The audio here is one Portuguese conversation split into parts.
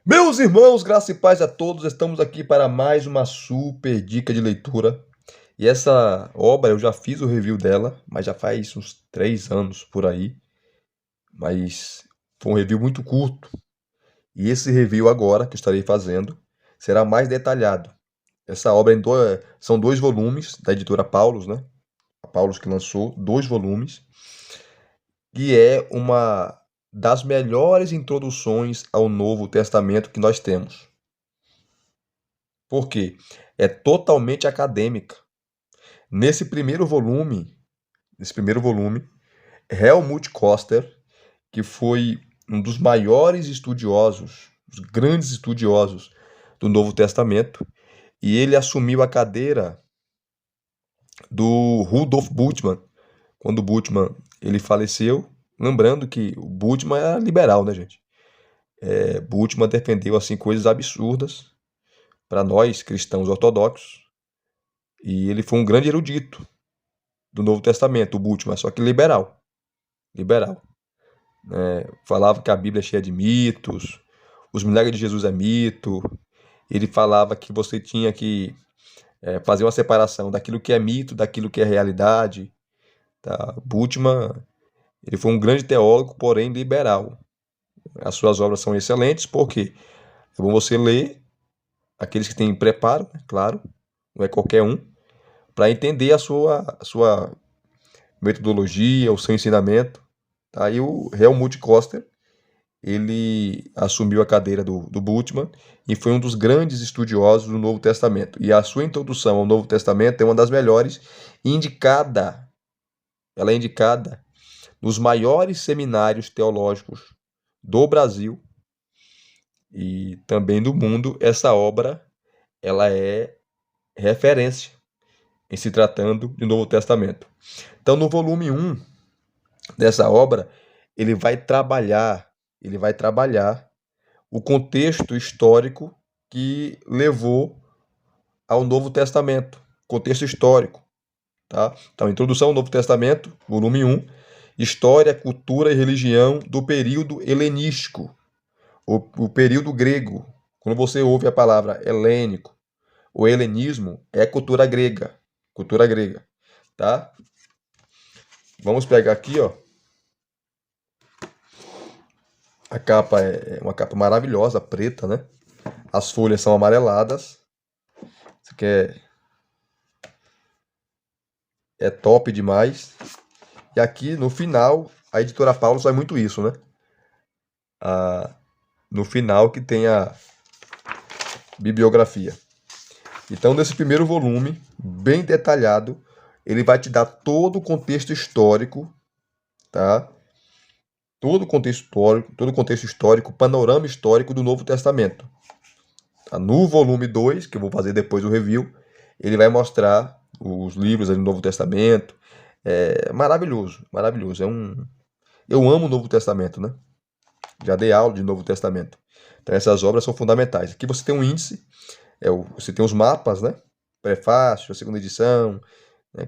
Meus irmãos, graça e paz a todos, estamos aqui para mais uma super dica de leitura. E essa obra eu já fiz o review dela, mas já faz uns 3 anos por aí. Mas foi um review muito curto. E esse review agora que eu estarei fazendo será mais detalhado. Essa obra são 2 volumes da editora Paulus, né? A Paulus que lançou 2 volumes. E é uma das melhores introduções ao Novo Testamento que nós temos. Por quê? É totalmente acadêmica. Nesse primeiro volume, Helmut Koster, que foi um dos maiores estudiosos, os grandes estudiosos do Novo Testamento, e ele assumiu a cadeira do Rudolf Bultmann, quando o Bultmann ele faleceu. Lembrando que o Bultmann era liberal, né, gente? Bultmann defendeu assim coisas absurdas para nós cristãos ortodoxos, e ele foi um grande erudito do Novo Testamento, o Bultmann, só que liberal. Liberal. Falava que a Bíblia é cheia de mitos, os milagres de Jesus é mito. Ele falava que você tinha que fazer uma separação daquilo que é mito, daquilo que é realidade. Tá? Bultmann, ele foi um grande teólogo, porém liberal. As suas obras são excelentes, porque é bom você ler, aqueles que têm preparo, né? Claro, não é qualquer um, para entender a sua metodologia, o seu ensinamento. Tá? E o Helmut Koster, ele assumiu a cadeira do Bultmann e foi um dos grandes estudiosos do Novo Testamento. E a sua introdução ao Novo Testamento é uma das melhores, indicada, ela é indicada nos maiores seminários teológicos do Brasil e também do mundo. Essa obra, ela é referência em se tratando de Novo Testamento. Então, no volume 1 dessa obra, ele vai trabalhar, ele vai trabalhar o contexto histórico que levou ao Novo Testamento. Contexto histórico, tá? Então, Introdução ao Novo Testamento, volume 1, História, Cultura e Religião do período helenístico, o período grego. Quando você ouve a palavra helênico, o helenismo é cultura grega, tá? Vamos pegar aqui, ó. A capa é uma capa maravilhosa, preta, né? As folhas são amareladas. Isso aqui é top demais. E aqui no final, a editora Paulus faz muito isso, né? No final que tem a bibliografia. Então, nesse primeiro volume, bem detalhado, ele vai te dar todo o contexto histórico, tá? Todo o contexto histórico, panorama histórico do Novo Testamento. Tá? No volume 2, que eu vou fazer depois o review, ele vai mostrar os livros do Novo Testamento. É maravilhoso, maravilhoso. Eu amo o Novo Testamento, né? Já dei aula de Novo Testamento. Então essas obras são fundamentais. Aqui você tem um índice, você tem os mapas, né? Prefácio, a segunda edição, né?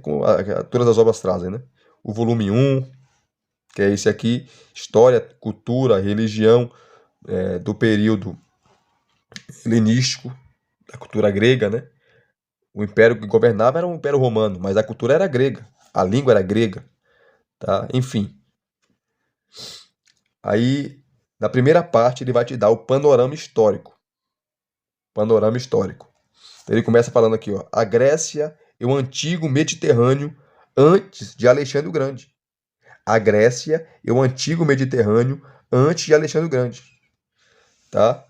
Todas as obras trazem, né? O volume 1, que é esse aqui, História, Cultura, Religião do período helenístico, da cultura grega, né? O império que governava era o Império Romano, mas a cultura era grega, a língua era grega, tá? Enfim. Aí, na primeira parte, ele vai te dar o panorama histórico. Panorama histórico. Então, ele começa falando aqui, ó, a Grécia e o antigo Mediterrâneo antes de Alexandre o Grande. A Grécia e o antigo Mediterrâneo antes de Alexandre o Grande, tá?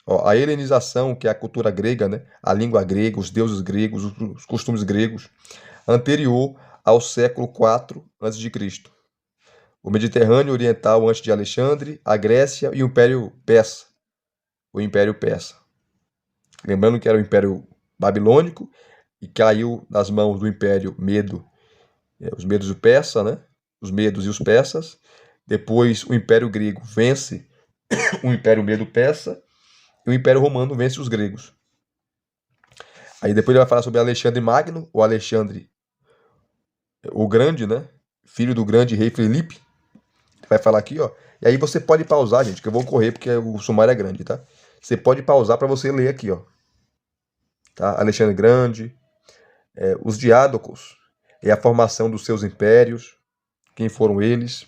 Ó, a helenização, que é a cultura grega, né? A língua grega, os deuses gregos, os costumes gregos, anterior ao século IV a.C. O Mediterrâneo Oriental antes de Alexandre, a Grécia e o Império Persa. O Império Persa. Lembrando que era o Império Babilônico e caiu nas mãos do Império Medo, os Medos e o Persa, né? Os Medos e os Persas. Depois o Império Grego vence o Império Medo-Persa e o Império Romano vence os gregos. Aí depois ele vai falar sobre Alexandre Magno, ou Alexandre o Grande, né? Filho do grande rei Felipe. Vai falar aqui, ó. E aí você pode pausar, gente, que eu vou correr porque o sumário é grande, tá? Você pode pausar para você ler aqui, ó. Tá? Alexandre Grande, os diádocos e a formação dos seus impérios, quem foram eles.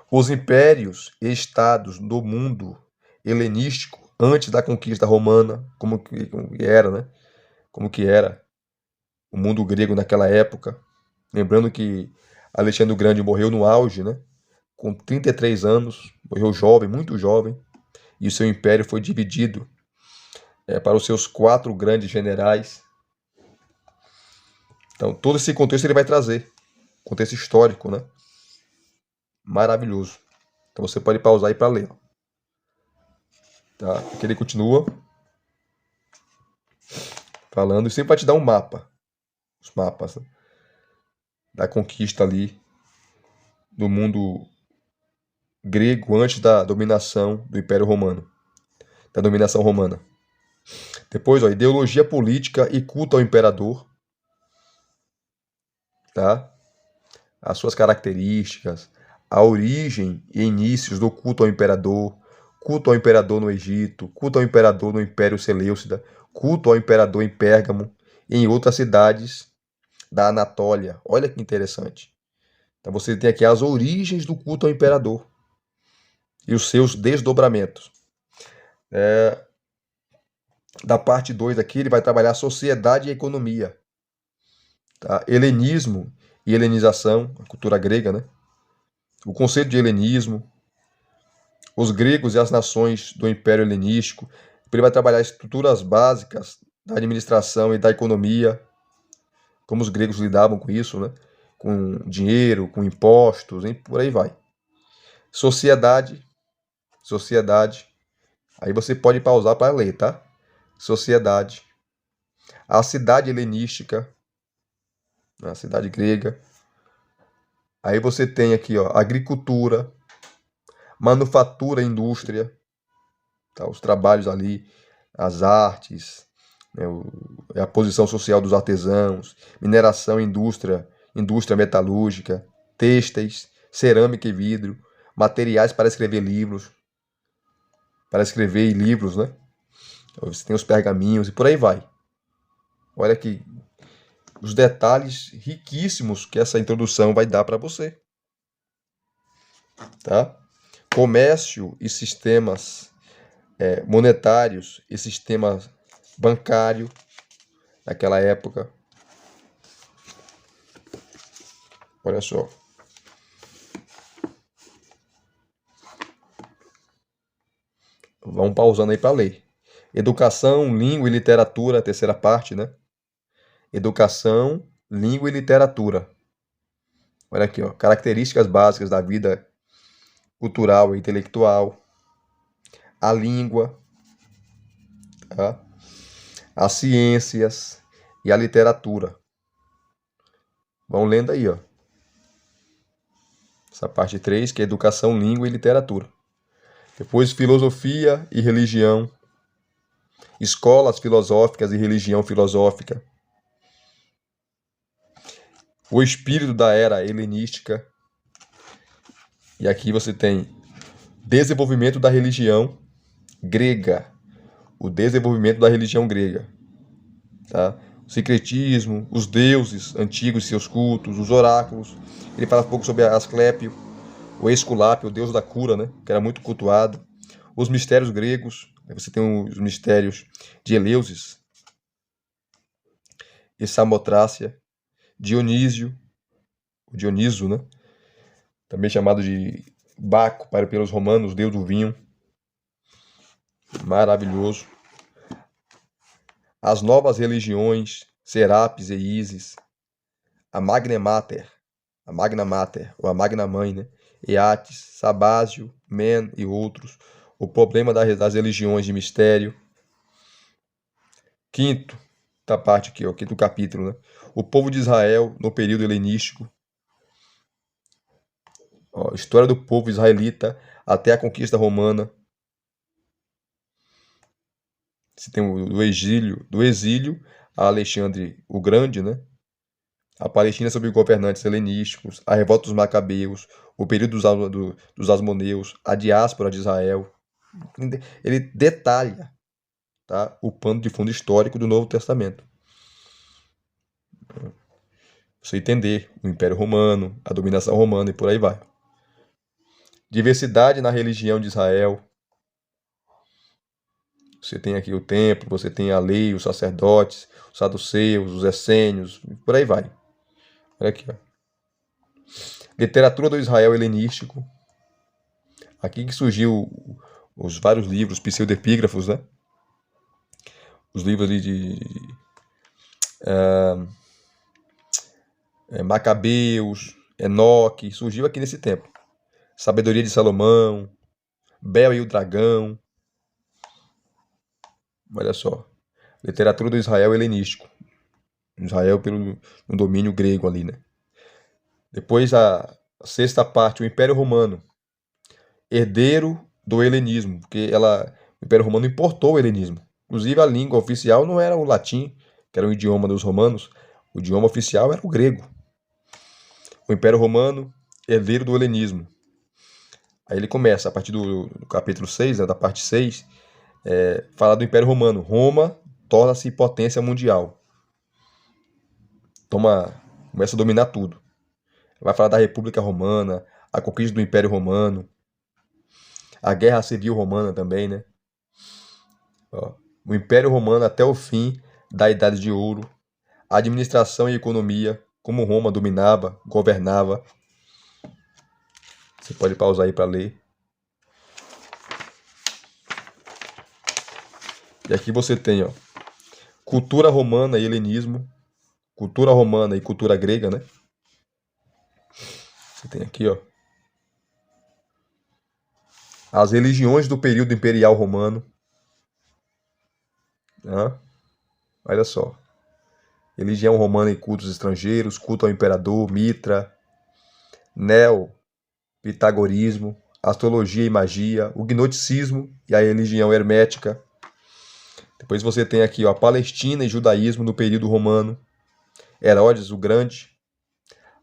Os impérios e estados do mundo helenístico antes da conquista romana, como que era, né? Como que era o mundo grego naquela época. Lembrando que Alexandre o Grande morreu no auge, né? Com 33 anos, morreu jovem, muito jovem, e o seu império foi dividido para os seus 4 grandes generais. Então, todo esse contexto ele vai trazer, contexto histórico, né? Maravilhoso. Então, você pode pausar aí para ler. Tá? Porque ele continua falando e sempre vai te dar um mapa, os mapas, né? Da conquista ali do mundo grego antes da dominação do Império Romano, da dominação romana. Depois, ó, ideologia política e culto ao imperador, tá? As suas características, a origem e inícios do culto ao imperador no Egito, culto ao imperador no Império Seleucida, culto ao imperador em Pérgamo e em outras cidades da Anatólia. Olha que interessante. Então você tem aqui as origens do culto ao imperador e os seus desdobramentos. Da parte 2 aqui, ele vai trabalhar sociedade e economia. Tá? Helenismo e helenização, a cultura grega, né? O conceito de helenismo, os gregos e as nações do Império Helenístico. Ele vai trabalhar estruturas básicas da administração e da economia, como os gregos lidavam com isso, né? Com dinheiro, com impostos, e por aí vai. Sociedade. Aí você pode pausar para ler, tá? Sociedade. A cidade helenística, a cidade grega. Aí você tem aqui, ó, agricultura, manufatura, indústria, tá? Os trabalhos ali, as artes, né? A posição social dos artesãos, mineração, indústria metalúrgica, têxteis, cerâmica e vidro, materiais para escrever livros, né? Você tem os pergaminhos e por aí vai. Olha que os detalhes riquíssimos que essa introdução vai dar para você, tá? Comércio e sistemas monetários e sistema bancário naquela época. Olha só. Vamos pausando aí para ler. Educação, língua e literatura, a terceira parte, né? Educação, língua e literatura. Olha aqui, ó, características básicas da vida cultural e intelectual. A língua, tá? As ciências e a literatura. Vão lendo aí, ó. Essa parte 3, que é educação, língua e literatura. Depois, filosofia e religião. Escolas filosóficas e religião filosófica. O espírito da era helenística. E aqui você tem desenvolvimento da religião grega. O desenvolvimento da religião grega. Tá? O secretismo, os deuses antigos e seus cultos, os oráculos. Ele fala um pouco sobre Asclépio, o Esculápio, o deus da cura, né? Que era muito cultuado. Os mistérios gregos. Aí você tem os mistérios de Eleusis e Samotrácia. Dionísio, o Dioniso, né? Também chamado de Baco pelos romanos, deus do vinho. Maravilhoso. As novas religiões, Serapis e Ísis. A Magna Mater, ou a Magna Mãe, né? Eates, Sabásio, Men e outros. O problema das religiões de mistério. Quinto, da parte aqui, ó, quinto capítulo, né? O povo de Israel no período helenístico. Ó, história do povo israelita até a conquista romana. Você tem do exílio a Alexandre o Grande, né? A Palestina sob governantes helenísticos, a revolta dos macabeus, o período dos asmoneus, a diáspora de Israel. Ele detalha, tá, o pano de fundo histórico do Novo Testamento. Você entender o Império Romano, a dominação romana e por aí vai. Diversidade na religião de Israel. Você tem aqui o templo, você tem a lei, os sacerdotes, os saduceus, os essênios, por aí vai. Olha aqui, ó. Literatura do Israel helenístico. Aqui que surgiu os vários livros pseudepígrafos, né? Os livros ali de Macabeus, Enoque, surgiu aqui nesse tempo. Sabedoria de Salomão, Bel e o Dragão. Olha só. Literatura do Israel helenístico. Israel no domínio grego ali, né? Depois a sexta parte, o Império Romano, herdeiro do helenismo, porque o Império Romano importou o helenismo. Inclusive a língua oficial não era o latim, que era o idioma dos romanos, o idioma oficial era o grego. O Império Romano, herdeiro do helenismo. Aí ele começa, a partir do capítulo 6, né, da parte 6, fala do Império Romano. Roma torna-se potência mundial. Começa a dominar tudo. Vai falar da República Romana, a conquista do Império Romano, a Guerra Civil Romana também, né? Ó, o Império Romano até o fim da Idade de Ouro, a administração e economia, como Roma dominava, governava. Você pode pausar aí para ler. E aqui você tem, ó, cultura romana e helenismo, cultura romana e cultura grega, né? Você tem aqui, ó, as religiões do período imperial romano. Né? Olha só. Religião romana e cultos estrangeiros, culto ao imperador, Mitra, neo-pitagorismo, astrologia e magia, o gnosticismo e a religião hermética. Depois você tem aqui, ó, a Palestina e judaísmo no período romano, Herodes o Grande,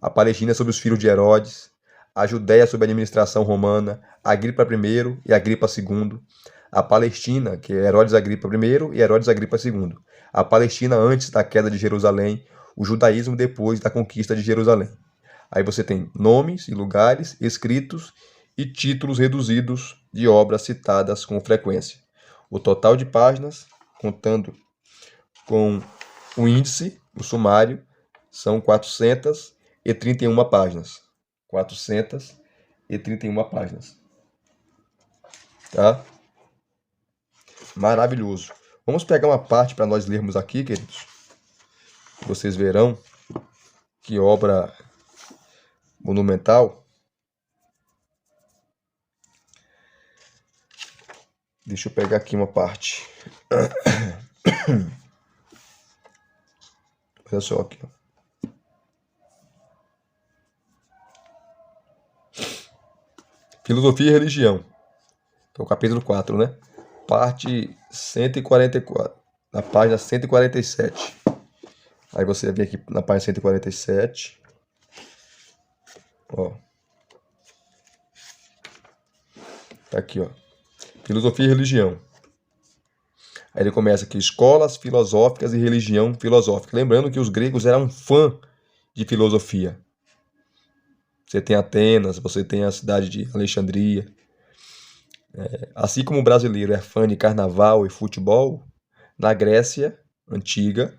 a Palestina sob os filhos de Herodes, a Judéia sob a administração romana, Agripa I e Agripa II, a Palestina, que é Herodes Agripa I e Herodes Agripa II, a Palestina antes da queda de Jerusalém, o judaísmo depois da conquista de Jerusalém. Aí você tem nomes e lugares, escritos e títulos reduzidos de obras citadas com frequência. O total de páginas, contando com o índice, o sumário, são 431 páginas. 431 páginas. Tá? Maravilhoso. Vamos pegar uma parte para nós lermos aqui, queridos. Vocês verão que obra monumental. Deixa eu pegar aqui uma parte. Olha só aqui. Filosofia e religião. Então, capítulo 4, né? Parte 144. Na página 147. Aí você vem aqui na página 147. Ó. Tá aqui, ó. Filosofia e religião. Aí ele começa aqui, escolas filosóficas e religião filosófica. Lembrando que os gregos eram fã de filosofia. Você tem Atenas, você tem a cidade de Alexandria. Assim como o brasileiro é fã de carnaval e futebol, na Grécia antiga,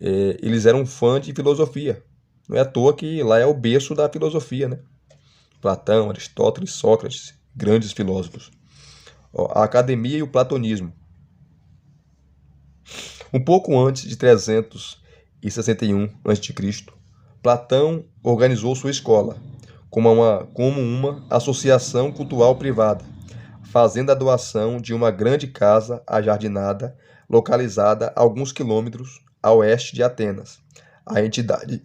eles eram fã de filosofia. Não é à toa que lá é o berço da filosofia, né? Platão, Aristóteles, Sócrates, grandes filósofos. Ó, a academia e o platonismo. Um pouco antes de 361 a.C., Platão organizou sua escola como uma associação cultural privada, fazendo a doação de uma grande casa ajardinada, localizada a alguns quilômetros a oeste de Atenas. A entidade.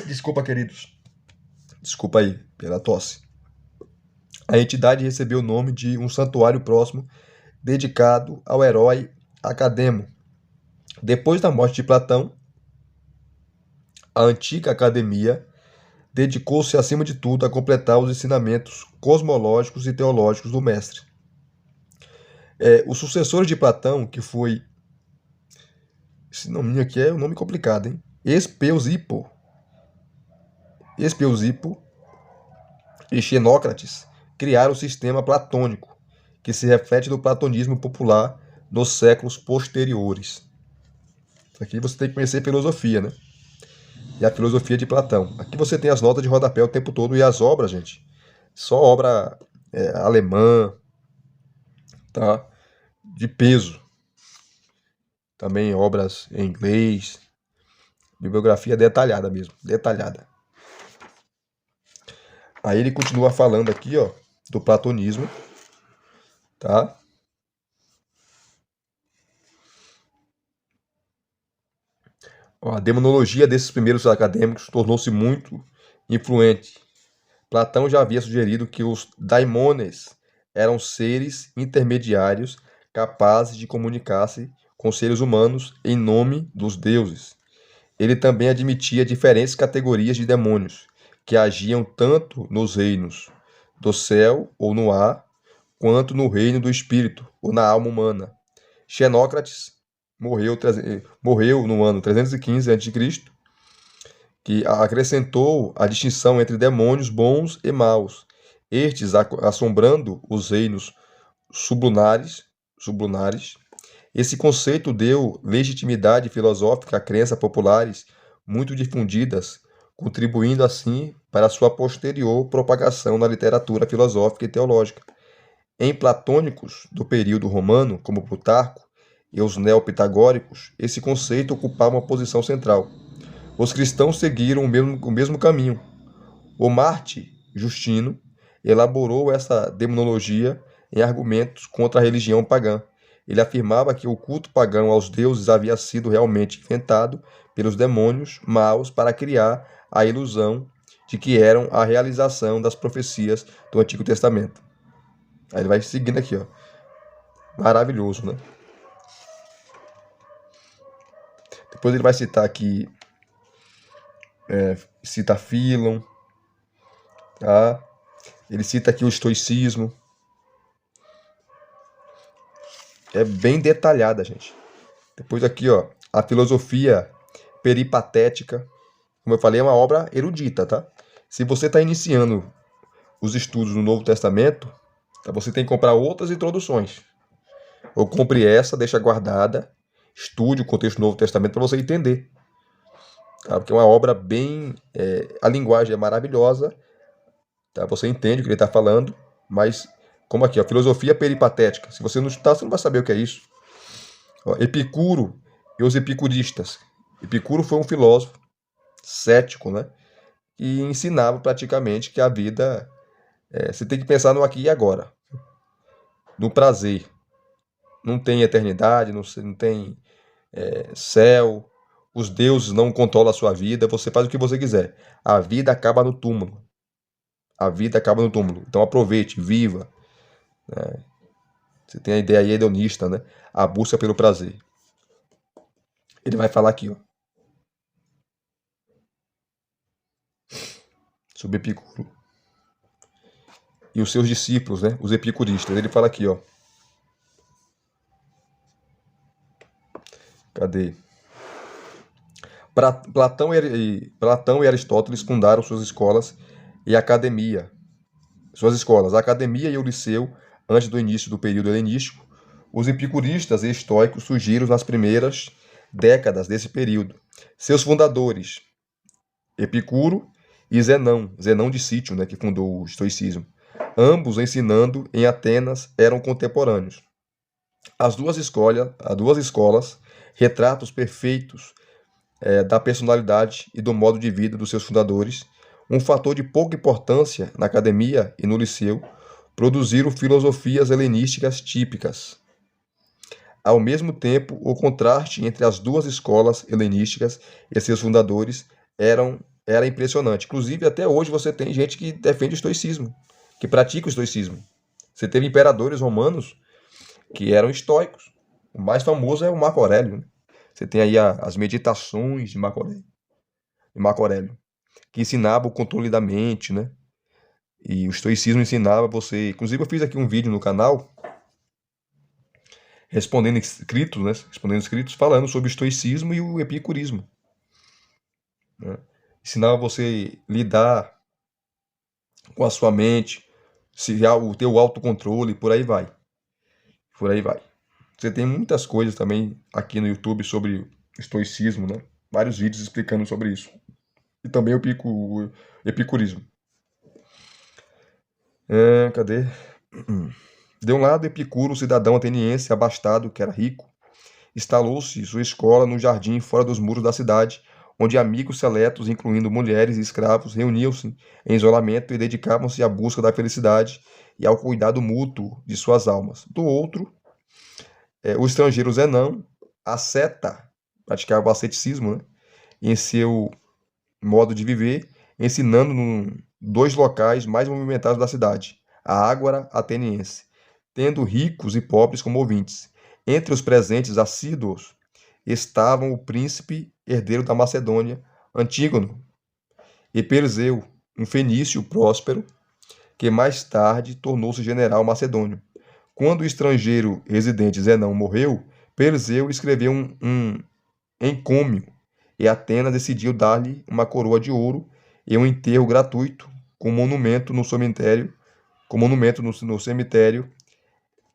Desculpa, queridos. Desculpa aí pela tosse. A entidade recebeu o nome de um santuário próximo dedicado ao herói Academo. Depois da morte de Platão, a antiga academia dedicou-se acima de tudo a completar os ensinamentos cosmológicos e teológicos do mestre. Os sucessores de Platão, que foi... Esse nome aqui é um nome complicado, hein? Espeusipo e Xenócrates criaram o sistema platônico, que se reflete no platonismo popular nos séculos posteriores. Isso aqui você tem que conhecer filosofia, né? E a filosofia de Platão. Aqui você tem as notas de rodapé o tempo todo e as obras, gente. Só obra alemã, tá? De peso. Também obras em inglês. Bibliografia detalhada mesmo, detalhada. Aí ele continua falando aqui, ó, do platonismo, tá? Ó, a demonologia desses primeiros acadêmicos tornou-se muito influente. Platão já havia sugerido que os daimones eram seres intermediários capazes de comunicar-se com seres humanos em nome dos deuses. Ele também admitia diferentes categorias de demônios, que agiam tanto nos reinos do céu ou no ar, quanto no reino do espírito ou na alma humana. Xenócrates morreu no ano 315 a.C., que acrescentou a distinção entre demônios bons e maus, estes assombrando os reinos sublunares. Esse conceito deu legitimidade filosófica a crenças populares muito difundidas, contribuindo assim para sua posterior propagação na literatura filosófica e teológica. Em platônicos do período romano, como Plutarco e os neopitagóricos, esse conceito ocupava uma posição central. Os cristãos seguiram o mesmo caminho. O Marte Justino elaborou essa demonologia em argumentos contra a religião pagã. Ele afirmava que o culto pagão aos deuses havia sido realmente inventado pelos demônios maus para criar a ilusão de que eram a realização das profecias do Antigo Testamento. Aí ele vai seguindo aqui, ó. Maravilhoso, né? Depois ele vai citar aqui, cita Philon, tá? Ele cita aqui o estoicismo. É bem detalhada, gente. Depois aqui, ó, a filosofia peripatética. Como eu falei, é uma obra erudita, tá? Se você está iniciando os estudos no Novo Testamento, tá, você tem que comprar outras introduções. Ou compre essa, deixa guardada, estude o contexto do Novo Testamento para você entender. Tá? Porque é uma obra bem... a linguagem é maravilhosa, tá? Você entende o que ele está falando, mas como aqui, a filosofia peripatética. Se você não estudar, você não vai saber o que é isso. Ó, Epicuro e os epicuristas. Epicuro foi um filósofo cético, né? Que ensinava praticamente que a vida... você tem que pensar no aqui e agora. No prazer. Não tem eternidade, não tem céu. Os deuses não controlam a sua vida. Você faz o que você quiser. A vida acaba no túmulo. A vida acaba no túmulo. Então aproveite, viva. Você tem a ideia aí hedonista, né? A busca pelo prazer. Ele vai falar aqui, ó, sobre Epicuro e os seus discípulos, né? Os epicuristas. Ele fala aqui, ó. Cadê? Platão e Aristóteles fundaram suas escolas e academia. Suas escolas, a academia e o liceu, antes do início do período helenístico. Os epicuristas e estoicos surgiram nas primeiras décadas desse período. Seus fundadores, Epicuro e Zenão de Cítio, né, que fundou o estoicismo. Ambos ensinando em Atenas, eram contemporâneos. As duas escolas retratam os perfeitos da personalidade e do modo de vida dos seus fundadores. Um fator de pouca importância na academia e no liceu, produziram filosofias helenísticas típicas. Ao mesmo tempo, o contraste entre as duas escolas helenísticas e seus fundadores era impressionante. Inclusive, até hoje você tem gente que defende o estoicismo, que pratica o estoicismo. Você teve imperadores romanos que eram estoicos. O mais famoso é o Marco Aurélio, né? Você tem aí as meditações de Marco Aurélio, que ensinava o controle da mente, né? E o estoicismo ensinava você... Inclusive, eu fiz aqui um vídeo no canal respondendo escritos falando sobre o estoicismo e o epicurismo, né? Ensinava você lidar com a sua mente, o teu autocontrole, por aí vai. Por aí vai. Você tem muitas coisas também aqui no YouTube sobre estoicismo, né? Vários vídeos explicando sobre isso. E também o epicurismo. Cadê? De um lado, Epicuro, cidadão ateniense abastado, que era rico, instalou-se sua escola no jardim fora dos muros da cidade, onde amigos seletos, incluindo mulheres e escravos, reuniam-se em isolamento e dedicavam-se à busca da felicidade e ao cuidado mútuo de suas almas. Do outro, o estrangeiro Zenão, asceta, praticava o asceticismo, né, em seu modo de viver, ensinando dois locais mais movimentados da cidade, a Ágora ateniense, tendo ricos e pobres como ouvintes. Entre os presentes assíduos estavam o príncipe herdeiro da Macedônia, Antígono, e Perseu, um fenício próspero, que mais tarde tornou-se general macedônio. Quando o estrangeiro residente Zenão morreu, Perseu escreveu um encômio e Atenas decidiu dar-lhe uma coroa de ouro e um enterro gratuito com monumento no cemitério, no cemitério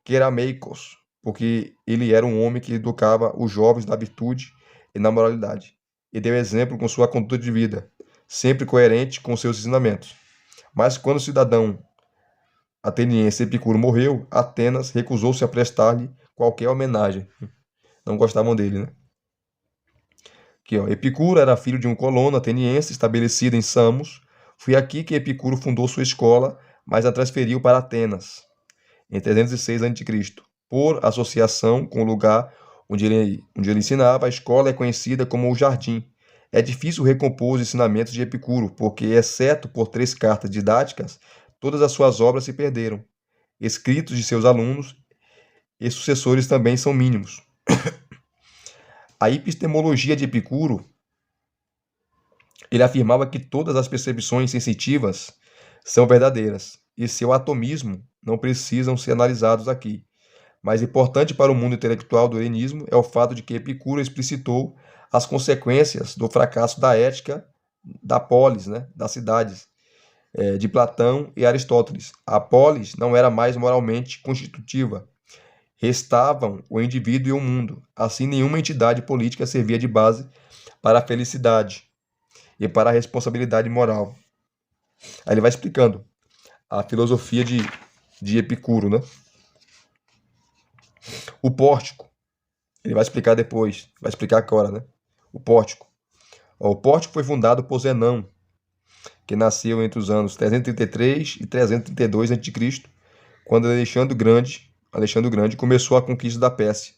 Kerameikos, porque ele era um homem que educava os jovens na virtude e na moralidade, e deu exemplo com sua conduta de vida, sempre coerente com seus ensinamentos. Mas quando o cidadão ateniense Epicuro morreu, Atenas recusou-se a prestar-lhe qualquer homenagem. Não gostavam dele, né? Aqui, ó. Epicuro era filho de um colono ateniense estabelecido em Samos. Foi aqui que Epicuro fundou sua escola, mas a transferiu para Atenas, em 306 a.C. Por associação com o lugar onde ele ensinava, a escola é conhecida como o Jardim. É difícil recompor os ensinamentos de Epicuro, porque, exceto por 3 cartas didáticas, todas as suas obras se perderam. Escritos de seus alunos e sucessores também são mínimos. A epistemologia de Epicuro, ele afirmava que todas as percepções sensitivas são verdadeiras e seu atomismo não precisam ser analisados aqui. Mais importante para o mundo intelectual do helenismo é o fato de que Epicuro explicitou as consequências do fracasso da ética da polis, né, das cidades, de Platão e Aristóteles. A polis não era mais moralmente constitutiva. Restavam o indivíduo e o mundo. Assim, nenhuma entidade política servia de base para a felicidade e para a responsabilidade moral. Aí ele vai explicando a filosofia de Epicuro, né? O pórtico, ele vai explicar depois, vai explicar agora, né? O pórtico. Ó, o pórtico foi fundado por Zenão, que nasceu entre os anos 333 e 332 a.C., quando Alexandre o Grande começou a conquista da Pérsia,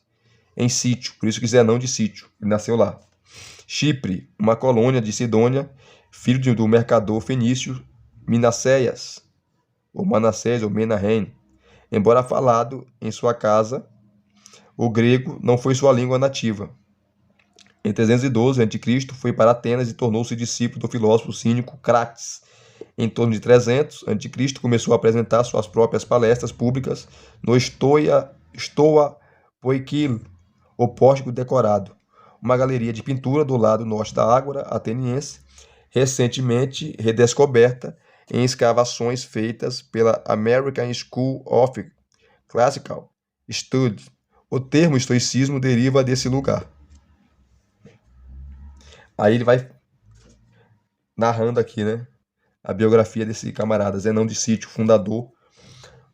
em Sítio, por isso que Zenão de Sítio, ele nasceu lá. Chipre, uma colônia de Sidônia, filho do mercador fenício Minasseias, ou Manassés, ou Menahem. Embora falado em sua casa, o grego não foi sua língua nativa. Em 312 a.C., foi para Atenas e tornou-se discípulo do filósofo cínico Crates. Em torno de 300 a.C., começou a apresentar suas próprias palestras públicas no Stoa Poikile, o pórtico decorado, uma galeria de pintura do lado norte da Ágora ateniense, recentemente redescoberta em escavações feitas pela American School of Classical Studies. O termo estoicismo deriva desse lugar. Aí ele vai narrando aqui, né, a biografia desse camarada, Zenão de Sítio, fundador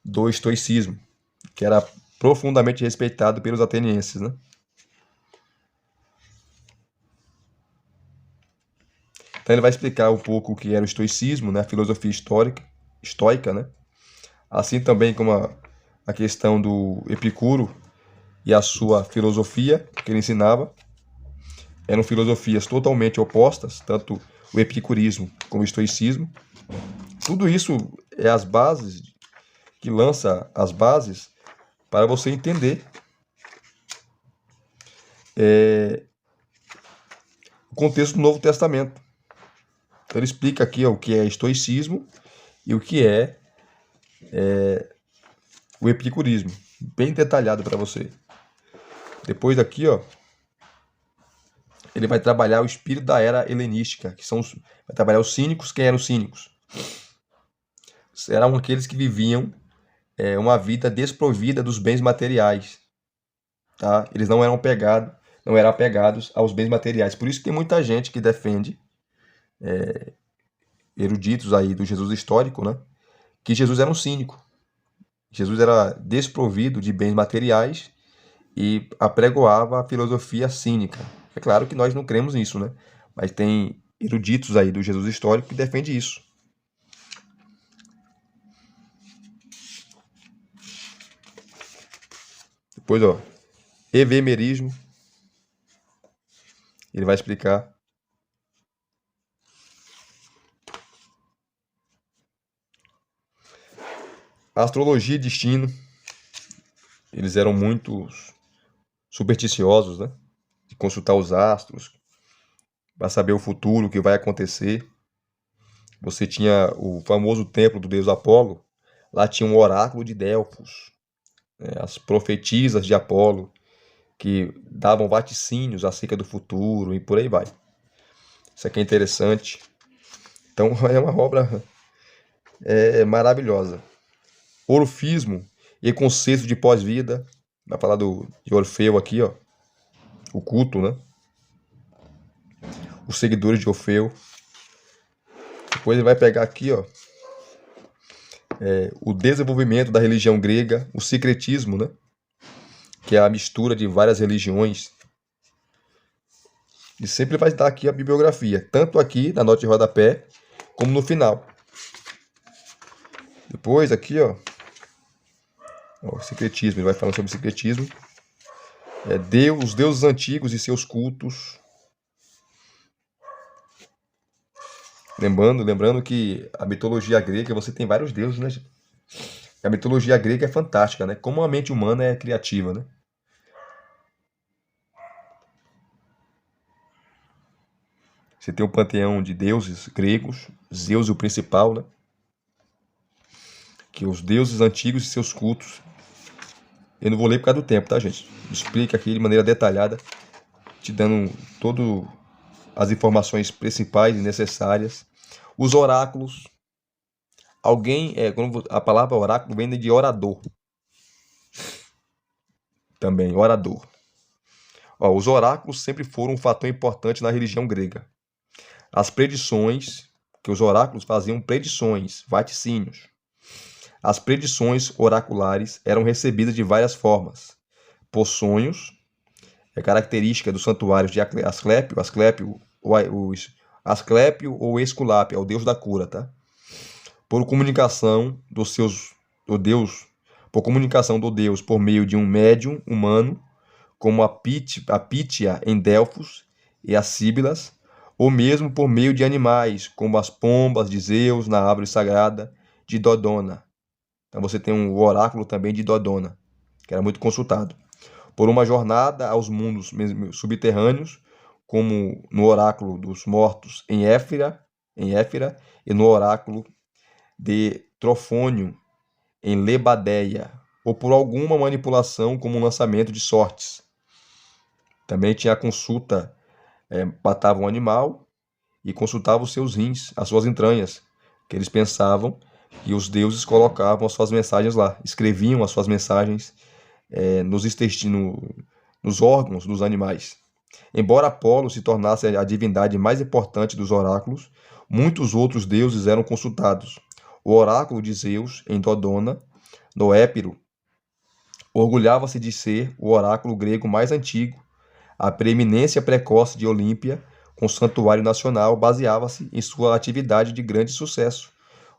do estoicismo, que era profundamente respeitado pelos atenienses, né? Então ele vai explicar um pouco o que era o estoicismo, né, a filosofia estoica, né? Assim também como a questão do Epicuro e a sua filosofia que ele ensinava. Eram filosofias totalmente opostas, tanto o epicurismo como o estoicismo. Tudo isso é as bases, que lança as bases para você entender o contexto do Novo Testamento. Então ele explica aqui o que é estoicismo e o que é o epicurismo, bem detalhado para você. Depois daqui, ó, ele vai trabalhar o espírito da era helenística, que vai trabalhar os cínicos. Quem eram os cínicos? Eram aqueles que viviam uma vida desprovida dos bens materiais, tá? Eles não eram apegados aos bens materiais. Por isso que tem muita gente que defende, eruditos aí do Jesus histórico, né? Que Jesus era um cínico. Jesus era desprovido de bens materiais e apregoava a filosofia cínica. É claro que nós não cremos nisso, né? Mas tem eruditos aí do Jesus histórico que defendem isso. Depois, ó, evemerismo. Ele vai explicar. Astrologia e destino. Eles eram muito supersticiosos, né? De consultar os astros para saber o futuro, o que vai acontecer. Você tinha o famoso templo do deus Apolo. Lá tinha um oráculo de Delfos, né? As profetisas de Apolo, que davam vaticínios acerca do futuro e por aí vai. Isso aqui é interessante. Então é uma obra maravilhosa. Orfismo e conceito de pós-vida. Vai falar de Orfeu aqui, ó. O culto, né? Os seguidores de Orfeu. Depois ele vai pegar aqui, ó, o desenvolvimento da religião grega, o secretismo, né? Que é a mistura de várias religiões. E sempre vai dar aqui a bibliografia, tanto aqui na nota de rodapé, como no final. Depois aqui, ó, o secretismo, ele vai falando sobre o secretismo. Os deuses antigos e seus cultos. Lembrando que a mitologia grega, você tem vários deuses, né? A mitologia grega é fantástica, né? Como a mente humana é criativa, né? Você tem o panteão de deuses gregos, Zeus o principal, né? Que os deuses antigos e seus cultos. Eu não vou ler por causa do tempo, tá, gente? Explica aqui de maneira detalhada, te dando todas as informações principais e necessárias. Os oráculos. Quando a palavra oráculo vem de orador. Também, orador. Ó, os oráculos sempre foram um fator importante na religião grega. As predições, que os oráculos faziam predições, vaticínios. As predições oraculares eram recebidas de várias formas. Por sonhos, característica dos santuários de Asclépio ou Esculápio, é o deus da cura, tá? Por comunicação por comunicação do deus por meio de um médium humano, como a Pítia em Delfos e as Síbilas, ou mesmo por meio de animais, como as pombas de Zeus na árvore sagrada de Dodona. Então você tem um oráculo também de Dodona, que era muito consultado. Por uma jornada aos mundos subterrâneos, como no oráculo dos mortos em Éfira e no oráculo de Trofônio em Lebadeia, ou por alguma manipulação como um lançamento de sortes. Também tinha a consulta, matava um animal e consultava os seus rins, as suas entranhas, que eles pensavam que os deuses colocavam as suas mensagens lá, escreviam as suas mensagens nos intestinos, nos órgãos dos animais. Embora Apolo se tornasse a divindade mais importante dos oráculos, muitos outros deuses eram consultados. O oráculo de Zeus, em Dodona, no Épiro, orgulhava-se de ser o oráculo grego mais antigo. A preeminência precoce de Olímpia, com santuário nacional, baseava-se em sua atividade de grande sucesso,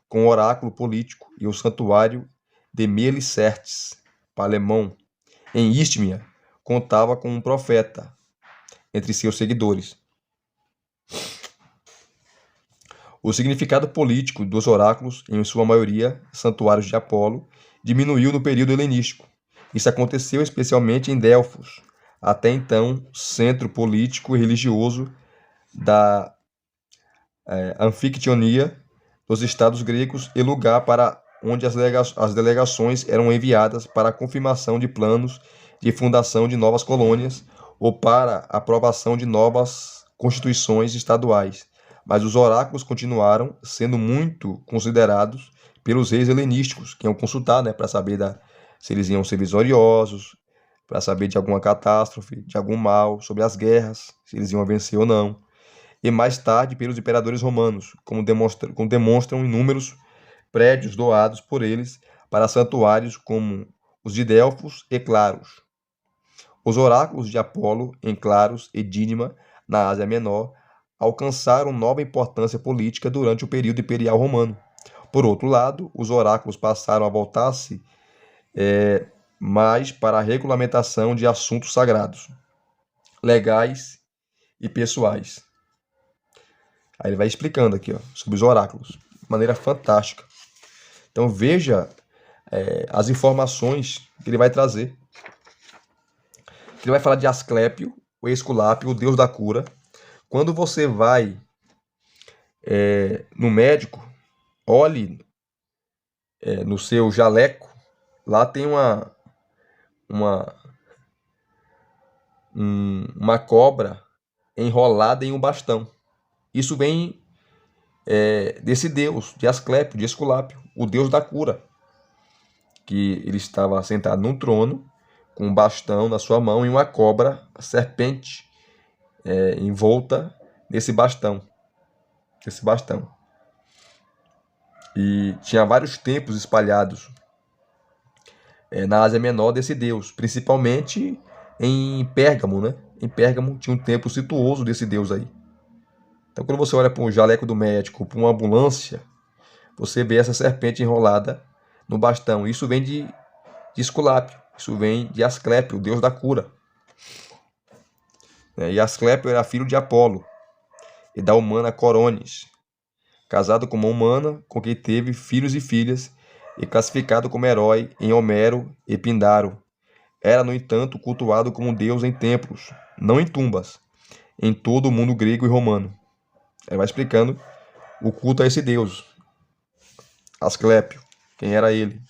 com o oráculo político e o santuário de Melicertes, Palemon, em Istmia, contava com um profeta entre seus seguidores. O significado político dos oráculos, em sua maioria santuários de Apolo, diminuiu no período helenístico. Isso aconteceu especialmente em Delfos, até então centro político e religioso da Anfictionia dos estados gregos e lugar para onde as delegações eram enviadas para a confirmação de planos de fundação de novas colônias ou para a aprovação de novas constituições estaduais. Mas os oráculos continuaram sendo muito considerados pelos reis helenísticos, que iam consultar, né, para saber se eles iam ser vitoriosos, para saber de alguma catástrofe, de algum mal, sobre as guerras, se eles iam vencer ou não. E mais tarde pelos imperadores romanos, como demonstram inúmeros prédios doados por eles para santuários como os de Delfos e Claros. Os oráculos de Apolo em Claros e Dínima, na Ásia Menor, alcançaram nova importância política durante o período imperial romano. Por outro lado, os oráculos passaram a voltar-se mais para a regulamentação de assuntos sagrados, legais e pessoais. Aí ele vai explicando aqui, ó, sobre os oráculos, de maneira fantástica. Então veja as informações que ele vai trazer. Ele vai falar de Asclépio, o Esculápio, o deus da cura. Quando você vai no médico, olhe no seu jaleco, lá tem uma cobra enrolada em um bastão. Isso vem desse deus, de Asclépio, de Esculápio, o deus da cura, que ele estava sentado num trono, com um bastão na sua mão e uma cobra, serpente, envolta nesse bastão. E tinha vários templos espalhados na Ásia Menor desse deus, principalmente em Pérgamo, né? Em Pérgamo tinha um templo situoso desse deus aí. Então, quando você olha para um jaleco do médico, para uma ambulância, você vê essa serpente enrolada no bastão. Isso vem de Esculápio, isso vem de Asclépio, o deus da cura. E Asclépio era filho de Apolo e da humana Coronis, casado com uma humana com quem teve filhos e filhas e classificado como herói em Homero e Pindaro. Era, no entanto, cultuado como deus em templos, não em tumbas, em todo o mundo grego e romano. Ele vai explicando o culto a esse deus, Asclépio, quem era ele.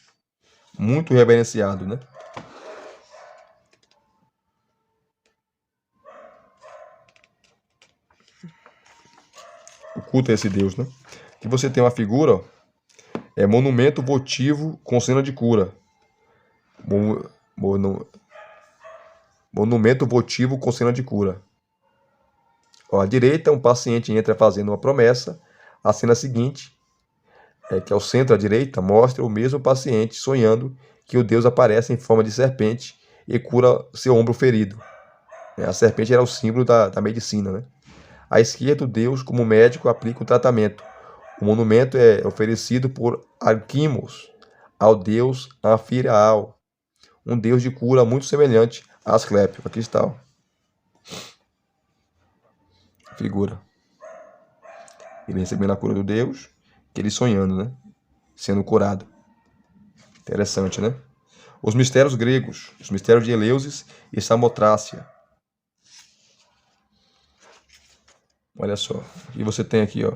Muito reverenciado, né? O culto a esse deus, né? Aqui você tem uma figura, ó, monumento votivo com cena de cura. Monumento votivo com cena de cura. Ó, à direita, um paciente entra fazendo uma promessa. A cena seguinte, que é o centro à direita, mostra o mesmo paciente sonhando que o deus aparece em forma de serpente e cura seu ombro ferido. A serpente era o símbolo da medicina, né? À esquerda, o deus, como médico, aplica o tratamento. O monumento é oferecido por Alquimos ao deus Anfiraal, um deus de cura muito semelhante a Asclépio. Aqui está, ó. Figura. Ele recebendo a cura do deus, ele sonhando, né? Sendo curado. Interessante, né? Os mistérios gregos, os mistérios de Eleusis e Samotrácia. Olha só, e você tem aqui, ó,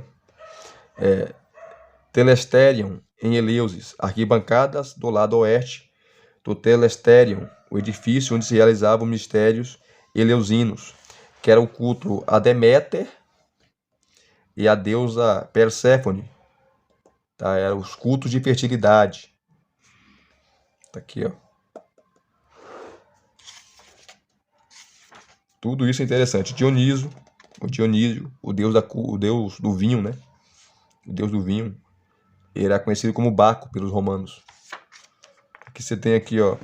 Telesterion em Eleusis, arquibancadas do lado oeste do Telesterion, o edifício onde se realizavam mistérios eleusinos, que era o culto a Deméter e a deusa Perséfone, tá? Eram os cultos de fertilidade. Tá aqui, ó. Tudo isso é interessante. Dionísio, o deus do vinho, né? O deus do vinho, ele era conhecido como Baco pelos romanos. Aqui você tem aqui, ó,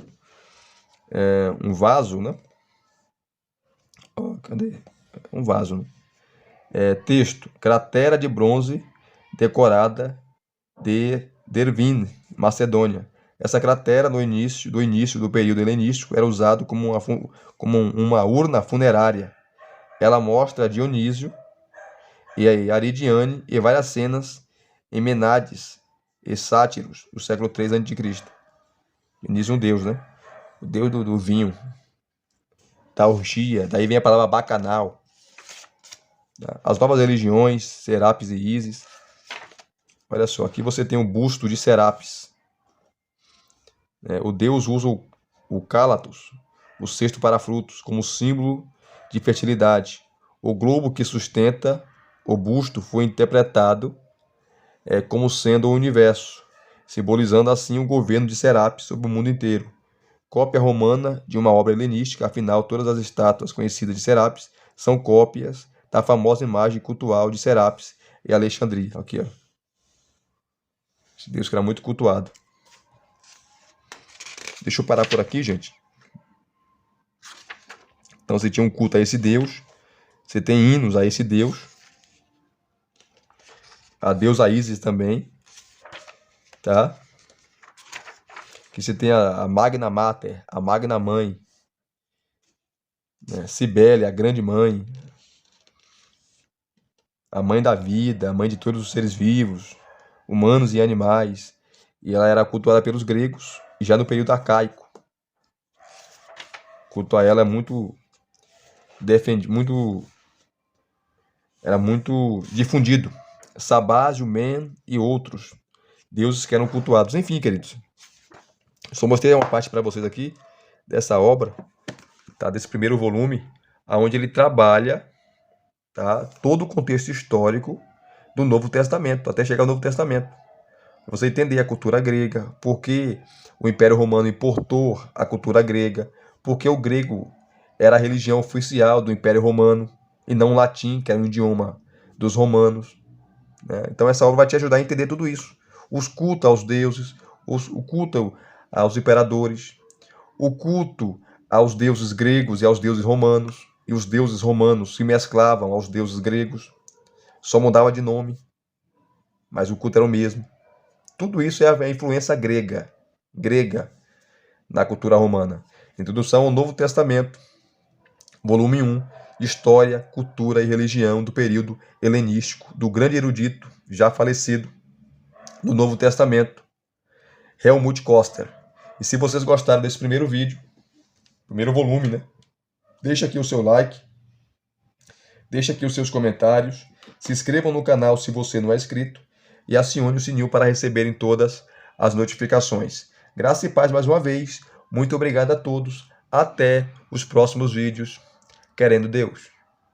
um vaso, né? Ó, cadê? Um vaso, né? Texto: cratera de bronze decorada de Dervine, Macedônia. Essa cratera do início do período helenístico era usado como uma urna funerária. Ela mostra Dionísio e Aridiane e várias cenas em Menades e Sátiros do século III a.C. Dionísio é um deus, né? O deus do vinho, da orgia. Daí vem a palavra bacanal. As novas religiões, Serapis e Ísis. Olha só, aqui você tem um busto de Serapis. O deus usa o cálatos, o cesto para frutos, como símbolo de fertilidade. O globo que sustenta o busto foi interpretado como sendo o universo, simbolizando assim o governo de Serapis sobre o mundo inteiro. Cópia romana de uma obra helenística, afinal, todas as estátuas conhecidas de Serapis são cópias da famosa imagem cultual de Serapis em Alexandria. Aqui, ó. Esse deus que era muito cultuado. Deixa eu parar por aqui, gente. Então você tinha um culto a esse deus, você tem hinos a esse deus, a deusa Ísis também, tá? Que você tem a Magna Mater, a Magna Mãe, né? Cibele, a Grande Mãe, a Mãe da Vida, a Mãe de todos os seres vivos, humanos e animais. E ela era cultuada pelos gregos, já no período arcaico. O culto a ela é muito era muito difundido. Sabásio, Men e outros deuses que eram cultuados. Enfim, queridos, só mostrei uma parte para vocês aqui dessa obra, tá? Desse primeiro volume, aonde ele trabalha, tá? Todo o contexto histórico do Novo Testamento, até chegar ao Novo Testamento. Pra você entender a cultura grega, por que o Império Romano importou a cultura grega, porque o grego era a religião oficial do Império Romano e não o latim, que era o idioma dos romanos, né? Então essa obra vai te ajudar a entender tudo isso. Os cultos aos deuses, o culto aos imperadores, o culto aos deuses gregos e aos deuses romanos, e os deuses romanos se mesclavam aos deuses gregos, só mudava de nome, mas o culto era o mesmo. Tudo isso é a influência grega na cultura romana. Introdução ao Novo Testamento, volume 1, História, Cultura e Religião do período helenístico, do grande erudito, já falecido, do Novo Testamento, Helmut Koster. E se vocês gostaram desse primeiro vídeo, primeiro volume, né? Deixa aqui o seu like, deixa aqui os seus comentários, se inscrevam no canal se você não é inscrito e acione o sininho para receberem todas as notificações. Graça e paz mais uma vez. Muito obrigado a todos. Até os próximos vídeos. Querendo Deus.